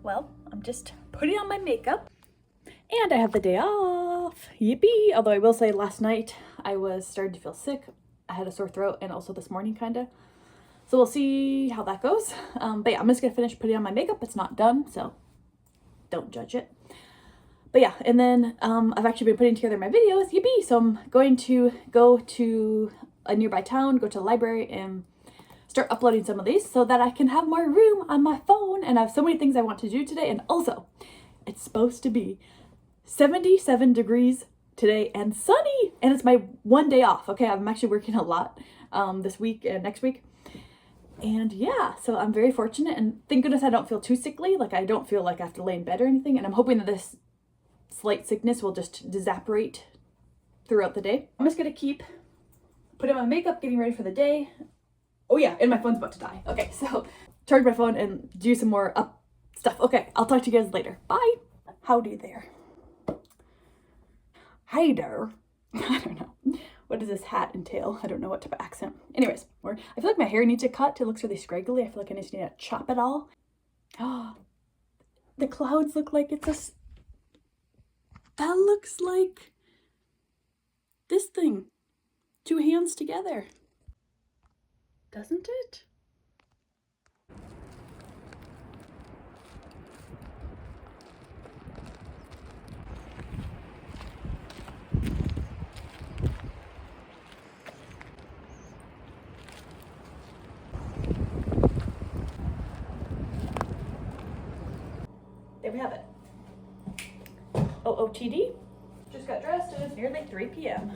Well, I'm just putting on my makeup and I have the day off. Yippee! Although I will say last night I was starting to feel sick. I had a sore throat and also this morning kinda. So we'll see how that goes. But yeah, I'm just gonna finish putting on my makeup. It's not done, so don't judge it. But yeah, and then I've actually been putting together my videos. Yippee! So I'm going to go to a nearby town, go to the library, and start uploading some of these so that I can have more room on my phone, and I have so many things I want to do today. And also, it's supposed to be 77 degrees today and sunny, and it's my one day off. Okay, I'm actually working a lot this week and next week. And yeah, so I'm very fortunate, and thank goodness I don't feel too sickly. Like, I don't feel like I have to lay in bed or anything, and I'm hoping that this slight sickness will just disaperate throughout the day. I'm just gonna keep putting on my makeup, getting ready for the day. Oh yeah, and my phone's about to die. Okay, so charge my phone and do some more up stuff. Okay, I'll talk to you guys later. Bye. Howdy there. Hi there. I don't know. What does this hat entail? I don't know what type of accent. Anyways, I feel like my hair needs a cut. It looks really scraggly. I feel like I just need to chop it all. Oh, the clouds look like it's a... That looks like this thing. Two hands together. Doesn't it? There we have it. OOTD. Just got dressed and it's nearly 3 p.m.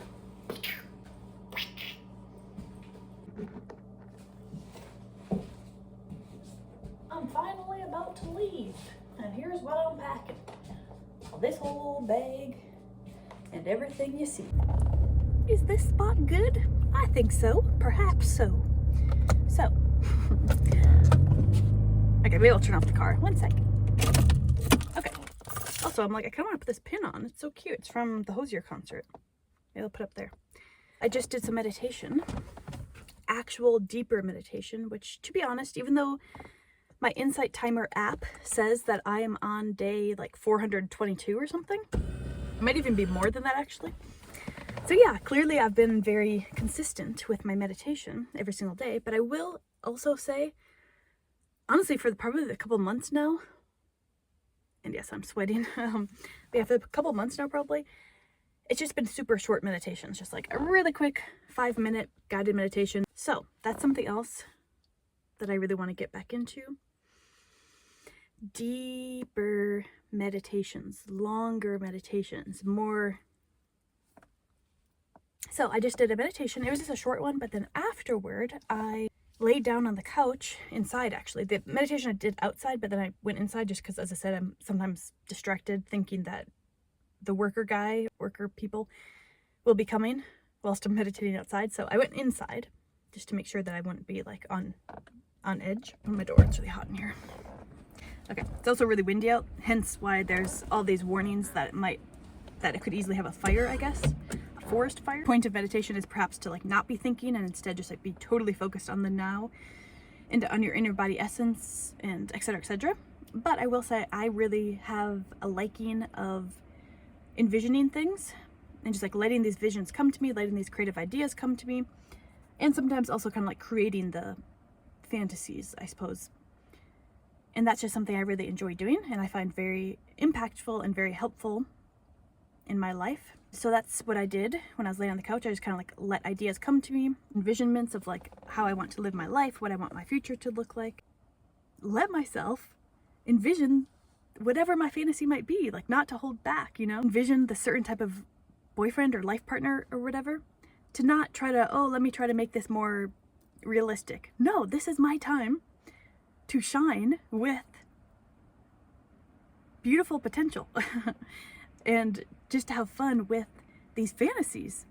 I'm finally about to leave, and here's what I'm packing. This whole bag and everything you see. Is this spot good? I think so. Perhaps so. So, okay, maybe I'll turn off the car. 1 second. Okay. Also, I'm like, I kind of want to put this pin on. It's so cute. It's from the Hosier concert. Maybe I'll put it up there. I just did some meditation. Actual deeper meditation, which, to be honest, even though my Insight Timer app says that I am on day like 422 or something, it might even be more than that actually. So yeah, clearly I've been very consistent with my meditation every single day, but I will also say, honestly, for probably a couple months now, and yes, I'm sweating, but yeah, for a couple months now probably, it's just been super short meditations, just like a really quick 5-minute guided meditation. So that's something else that I really want to get back into. Deeper meditations, longer meditations, more. So I just did a meditation. It was just a short one, but then afterward, I laid down on the couch inside, actually. The meditation I did outside, but then I went inside just because, as I said, I'm sometimes distracted thinking that the worker people will be coming whilst I'm meditating outside. So I went inside just to make sure that I wouldn't be like on edge. Oh, my door, it's really hot in here. Okay, it's also really windy out, hence why there's all these warnings that it could easily have a fire, I guess. A forest fire. The point of meditation is perhaps to like not be thinking and instead just like be totally focused on the now and on your inner body essence and etc, etc. But I will say I really have a liking of envisioning things and just like letting these visions come to me, letting these creative ideas come to me, and sometimes also kind of like creating the fantasies, I suppose. And that's just something I really enjoy doing and I find very impactful and very helpful in my life. So that's what I did when I was laying on the couch. I just kind of like let ideas come to me, envisionments of like how I want to live my life, what I want my future to look like. Let myself envision whatever my fantasy might be, like not to hold back, you know? Envision the certain type of boyfriend or life partner or whatever, to not try to, oh, let me try to make this more realistic. No, this is my time to shine with beautiful potential and just to have fun with these fantasies.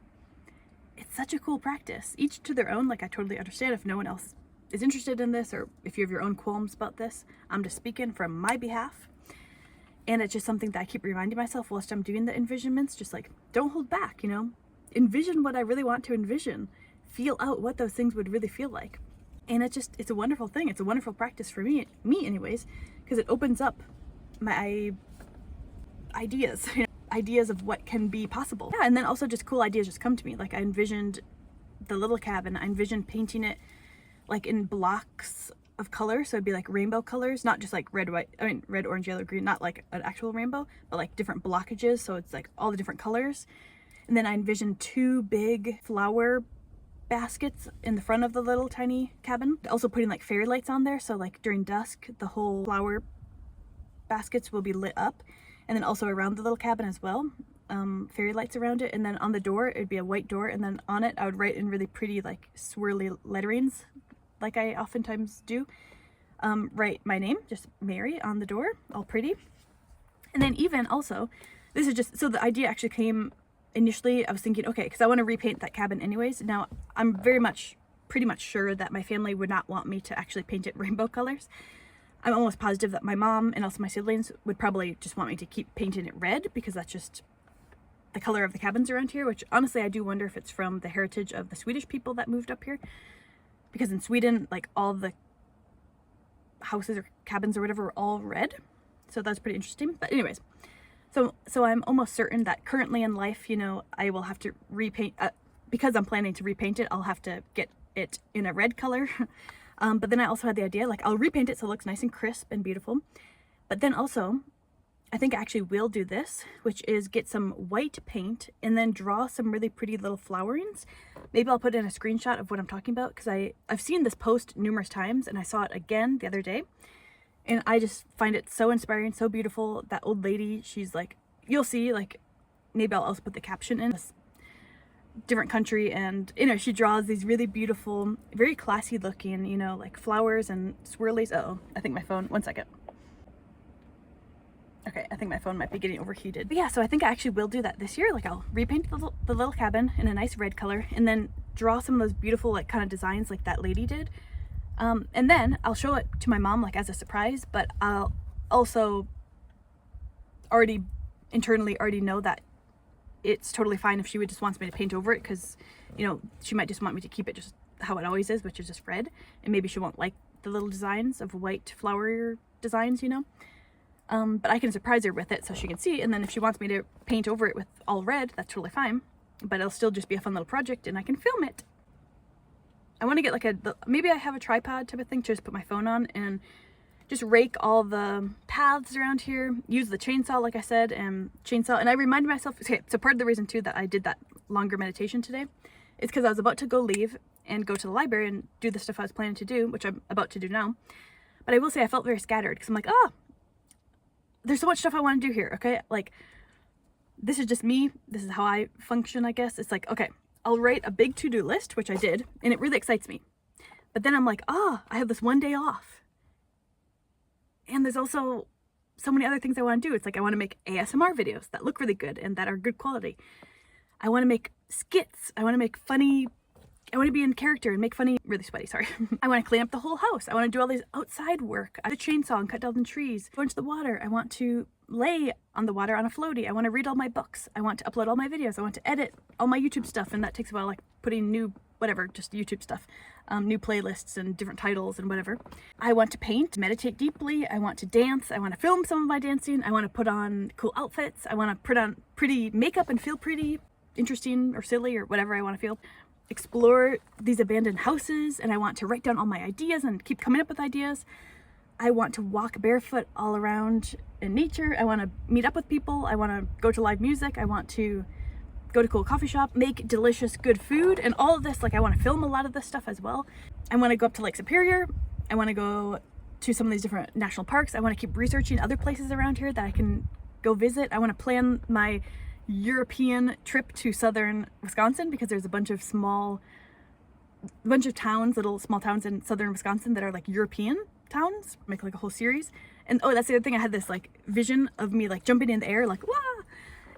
It's such a cool practice. Each to their own. Like, I totally understand if no one else is interested in this or if you have your own qualms about this. I'm just speaking from my behalf. And it's just something that I keep reminding myself whilst I'm doing the envisionments, just like, don't hold back, you know? Envision what I really want to envision. Feel out what those things would really feel like. And it's a wonderful thing. It's a wonderful practice for me anyways, because it opens up my ideas, you know, ideas of what can be possible. Yeah, and then also just cool ideas just come to me. Like I envisioned the little cabin, I envisioned painting it like in blocks of color, so it'd be like rainbow colors, not just like red, white, I mean red, orange, yellow, green, not like an actual rainbow, but like different blockages, so it's like all the different colors. And then I envisioned 2 big flower baskets in the front of the little tiny cabin, also putting like fairy lights on there, so like during dusk the whole flower baskets will be lit up, and then also around the little cabin as well, fairy lights around it. And then on the door it'd be a white door, and then on it I would write in really pretty like swirly letterings, like I oftentimes do, write my name, just Mary, on the door, all pretty. And then even also, this is just, so the idea actually came initially, I was thinking, okay, because I want to repaint that cabin anyways. Now I'm pretty much sure that my family would not want me to actually paint it rainbow colors. I'm almost positive that my mom and also my siblings would probably just want me to keep painting it red, because that's just the color of the cabins around here, which honestly I do wonder if it's from the heritage of the Swedish people that moved up here. Because in Sweden, like all the houses or cabins or whatever were all red. So that's pretty interesting. But anyways, so I'm almost certain that currently in life, you know, I will have to repaint, because I'm planning to repaint it, I'll have to get it in a red color. But then I also had the idea, like I'll repaint it so it looks nice and crisp and beautiful. But then also, I think I actually will do this, which is get some white paint and then draw some really pretty little flowerings. Maybe I'll put in a screenshot of what I'm talking about, because I've seen this post numerous times and I saw it again the other day. And I just find it so inspiring, so beautiful. That old lady, she's like, you'll see, like, maybe I'll also put the caption in, this different country, and, you know, she draws these really beautiful, very classy looking, you know, like flowers and swirlies. Uh-oh, I think my phone, one second. Okay, I think my phone might be getting overheated. But yeah, so I think I actually will do that this year. Like I'll repaint the little cabin in a nice red color, and then draw some of those beautiful like kind of designs like that lady did. And then I'll show it to my mom like as a surprise, but I'll also internally already know that it's totally fine if she would just wants me to paint over it, because, you know, she might just want me to keep it just how it always is, which is just red, and maybe she won't like the little designs of white flower designs, you know. But I can surprise her with it so she can see, and then if she wants me to paint over it with all red, that's totally fine. But it'll still just be a fun little project and I can film it. I want to get like maybe I have a tripod type of thing to just put my phone on and just rake all the paths around here, use the chainsaw like I said, and I reminded myself, okay, so part of the reason too that I did that longer meditation today is because I was about to go leave and go to the library and do the stuff I was planning to do, which I'm about to do now. But I will say I felt very scattered, because I'm like, there's so much stuff I want to do here, okay? Like, this is just me. This is how I function, I guess. It's like, okay, I'll write a big to-do list, which I did, and it really excites me. But then I'm like, I have this one day off. And there's also so many other things I want to do. It's like I want to make ASMR videos that look really good and that are good quality. I want to make skits. I want to make funny, I want to be in character and make funny, really sweaty, sorry. I want to clean up the whole house. I want to do all these outside work. I have a chainsaw and cut down the trees, go into the water. I want to lay on the water on a floaty. I want to read all my books. I want to upload all my videos. I want to edit all my YouTube stuff, and that takes a while, like putting new, whatever, just YouTube stuff, new playlists and different titles and whatever. I want to paint, meditate deeply. I want to dance. I want to film some of my dancing. I want to put on cool outfits. I want to put on pretty makeup and feel pretty, interesting or silly or whatever I want to feel. Explore these abandoned houses, and I want to write down all my ideas and keep coming up with ideas. I want to walk barefoot all around in nature. I want to meet up with people. I want to go to live music. I want to go to a cool coffee shop, make delicious good food, and all of this, like I want to film a lot of this stuff as well. I want to go up to Lake Superior. I want to go to some of these different national parks. I want to keep researching other places around here that I can go visit. I want to plan my European trip to southern Wisconsin, because there's a bunch of towns, little small towns in southern Wisconsin that are like European towns. Make like a whole series. And oh, that's the other thing, I had this like vision of me like jumping in the air like wah,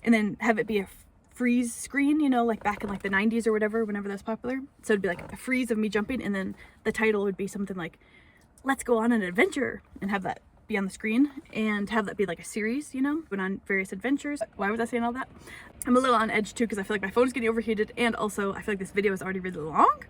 and then have it be a freeze screen, you know, like back in like the 90s or whatever, whenever that's popular. So it'd be like a freeze of me jumping, and then the title would be something like "Let's go on an adventure," and have that be on the screen, and have that be like a series, you know, going on various adventures. Why was I saying all that? I'm a little on edge too, because I feel like my phone's getting overheated, and also I feel like this video is already really long.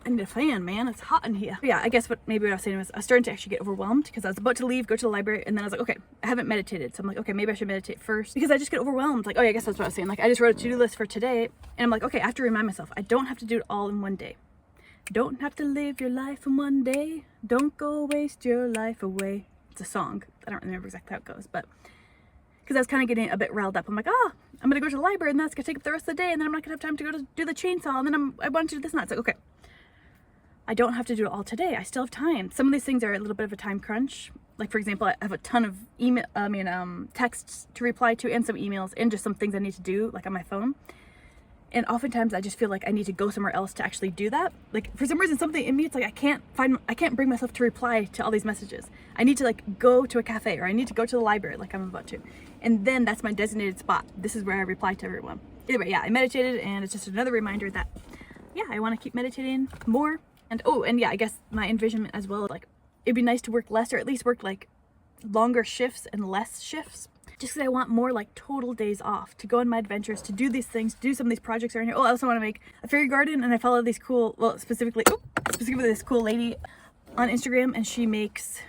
I need a fan, man. It's hot in here. But yeah, I guess maybe what I was saying was I was starting to actually get overwhelmed because I was about to leave, go to the library, and then I was like, okay, I haven't meditated. So I'm like, okay, maybe I should meditate first because I just get overwhelmed. Like, oh yeah, I guess that's what I was saying. Like, I just wrote a to-do list for today, and I'm like, okay, I have to remind myself, I don't have to do it all in one day. Don't have to live your life in one day. Don't go waste your life away. It's a song. I don't remember exactly how it goes, but because I was kind of getting a bit riled up. I'm like, oh, I'm going to go to the library and that's going to take up the rest of the day. And then I'm not going to have time to go to do the chainsaw. And then I want to do this and that. It's like, okay, I don't have to do it all today. I still have time. Some of these things are a little bit of a time crunch. Like, for example, I have a ton of texts to reply to and some emails and just some things I need to do, like on my phone. And oftentimes I just feel like I need to go somewhere else to actually do that. Like, for some reason, something in me, it's like I can't bring myself to reply to all these messages. I need to like go to a cafe, or I need to go to the library like I'm about to. And then that's my designated spot. This is where I reply to everyone. Either way, yeah, I meditated, and it's just another reminder that, yeah, I want to keep meditating more. And oh, and yeah, I guess my envision as well, like it'd be nice to work less, or at least work like longer shifts and less shifts. Just because I want more like total days off to go on my adventures, to do these things, to do some of these projects around here. Oh, I also want to make a fairy garden, and I follow these cool, well, specifically this cool lady on Instagram, and she makes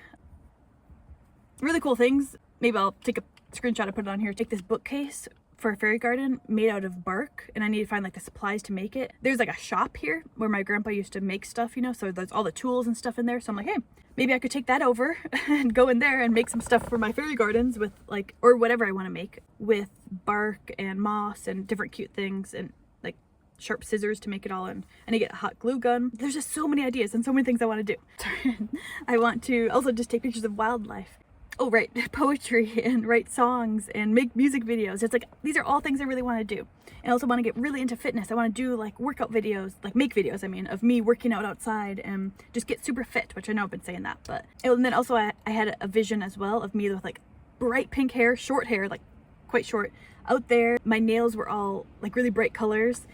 really cool things. Maybe I'll take a screenshot and put it on here. Take this bookcase for a fairy garden made out of bark, and I need to find like the supplies to make it. There's like a shop here where my grandpa used to make stuff, you know, so there's all the tools and stuff in there. So I'm like, hey, maybe I could take that over and go in there and make some stuff for my fairy gardens with like, or whatever I want to make with bark and moss and different cute things and like sharp scissors to make it all. And I need to get a hot glue gun. There's just so many ideas and so many things I want to do. I want to also just take pictures of wildlife. Oh, right, poetry and write songs and make music videos. It's like, these are all things I really want to do. And I also want to get really into fitness. I want to do like workout videos, like make videos, I mean, of me working out outside and just get super fit, which I know I've been saying that. But, and then also I had a vision as well of me with like bright pink hair, short hair, like quite short, out there. My nails were all like really bright colors.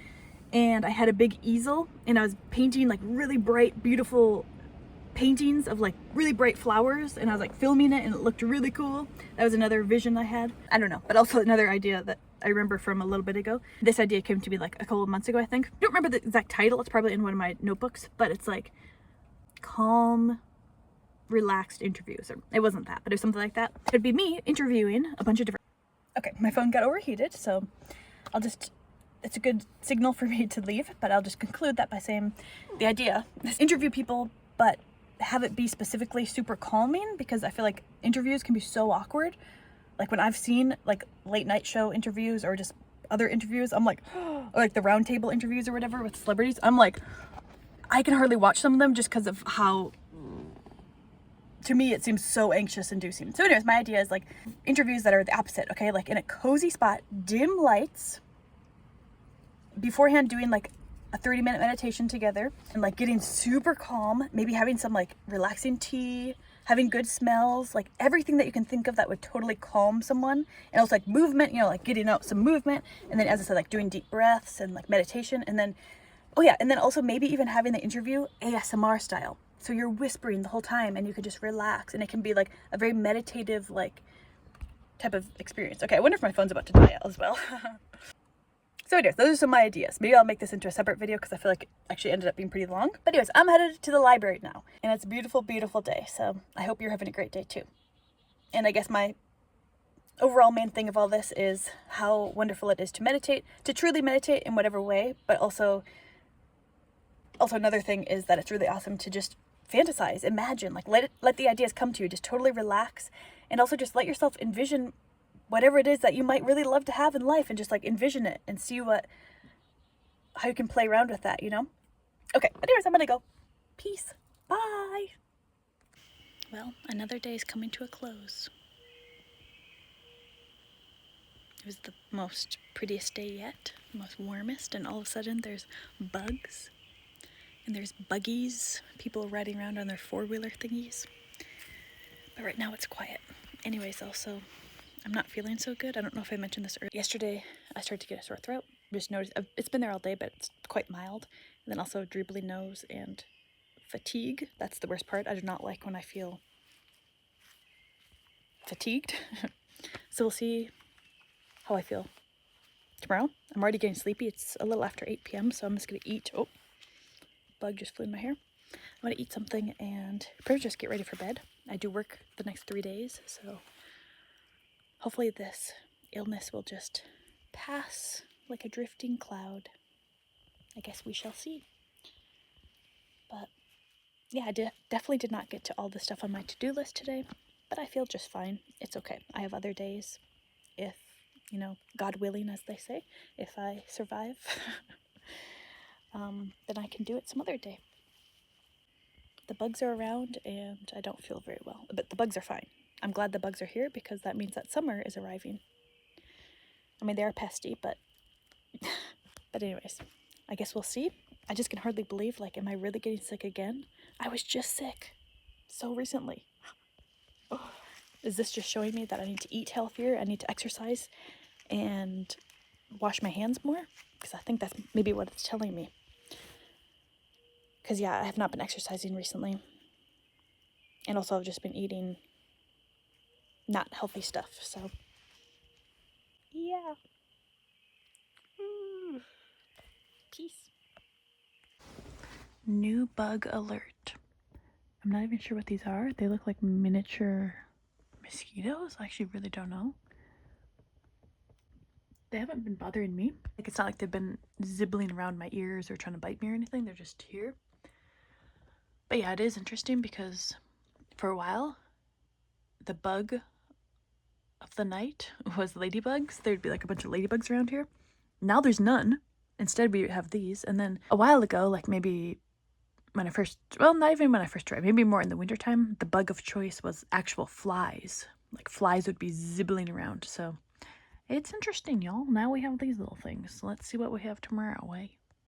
And I had a big easel, and I was painting like really bright, beautiful paintings of like really bright flowers, and I was like filming it, and it looked really cool. That was another vision I had. I don't know, but also another idea that I remember from a little bit ago. This idea came to me like a couple of months ago, I think. I don't remember the exact title. It's probably in one of my notebooks, but it's like calm, relaxed interviews, or it wasn't that, but it was something like that. It'd be me interviewing a bunch of different. Okay, my phone got overheated, so I'll just, it's a good signal for me to leave, but I'll just conclude that by saying the idea is interview people, but have it be specifically super calming, because I feel like interviews can be so awkward. Like when I've seen like late night show interviews or just other interviews, I'm like, or like the round table interviews or whatever with celebrities, I'm like, I can hardly watch some of them just because of how, to me, it seems so anxious inducing. So anyways, my idea is like interviews that are the opposite, okay? Like in a cozy spot, dim lights, beforehand doing like a 30-minute meditation together, and like getting super calm, maybe having some like relaxing tea, having good smells, like everything that you can think of that would totally calm someone. And also like movement, you know, like getting out some movement, and then as I said, like doing deep breaths and like meditation. And then, oh yeah, and then also maybe even having the interview ASMR style, so you're whispering the whole time and you could just relax, and it can be like a very meditative like type of experience. Okay, I wonder if my phone's about to die as well. So anyways, those are some of my ideas. Maybe I'll make this into a separate video because I feel like it actually ended up being pretty long. But anyways, I'm headed to the library now, and it's a beautiful, beautiful day. So I hope you're having a great day too. And I guess my overall main thing of all this is how wonderful it is to meditate, to truly meditate in whatever way. But also another thing is that it's really awesome to just fantasize, imagine, like let the ideas come to you. Just totally relax, and also just let yourself envision whatever it is that you might really love to have in life, and just like envision it and see how you can play around with that, you know? Okay, anyways, I'm gonna go. Peace. Bye. Well, another day is coming to a close. It was the most prettiest day yet, the most warmest, and all of a sudden there's bugs, and there's buggies, people riding around on their four-wheeler thingies. But right now it's quiet. Anyways, also, I'm not feeling so good. I don't know if I mentioned this earlier. Yesterday, I started to get a sore throat. Just noticed, it's been there all day, but it's quite mild. And then also droopy nose and fatigue. That's the worst part. I do not like when I feel fatigued. So we'll see how I feel tomorrow. I'm already getting sleepy. It's a little after 8 p.m., so I'm just going to eat. Oh, bug just flew in my hair. I'm gonna eat something and probably just get ready for bed. I do work the next 3 days, so hopefully this illness will just pass like a drifting cloud. I guess we shall see. But yeah, I definitely did not get to all the stuff on my to-do list today, but I feel just fine. It's okay. I have other days if, you know, God willing, as they say, if I survive, then I can do it some other day. The bugs are around and I don't feel very well, but the bugs are fine. I'm glad the bugs are here because that means that summer is arriving. I mean, they are pesty, but anyways, I guess we'll see. I just can hardly believe, like, am I really getting sick again? I was just sick so recently. Oh, is this just showing me that I need to eat healthier? I need to exercise and wash my hands more? Because I think that's maybe what it's telling me. Because yeah, I have not been exercising recently. And also I've just been eating not healthy stuff, so yeah. Peace. New bug alert. I'm not even sure what these are. They look like miniature mosquitoes. I actually really don't know. They haven't been bothering me. Like, it's not like they've been zibbling around my ears or trying to bite me or anything. They're just here. But yeah, it is interesting because for a while, the bug of the night was ladybugs. There'd be like a bunch of ladybugs around here. Now there's none. Instead, we have these. And then a while ago, like maybe when I first, well, not even when I first tried, maybe more in the wintertime, the bug of choice was actual flies. Like, flies would be zibbling around. So it's interesting, y'all. Now we have these little things. Let's see what we have tomorrow, eh?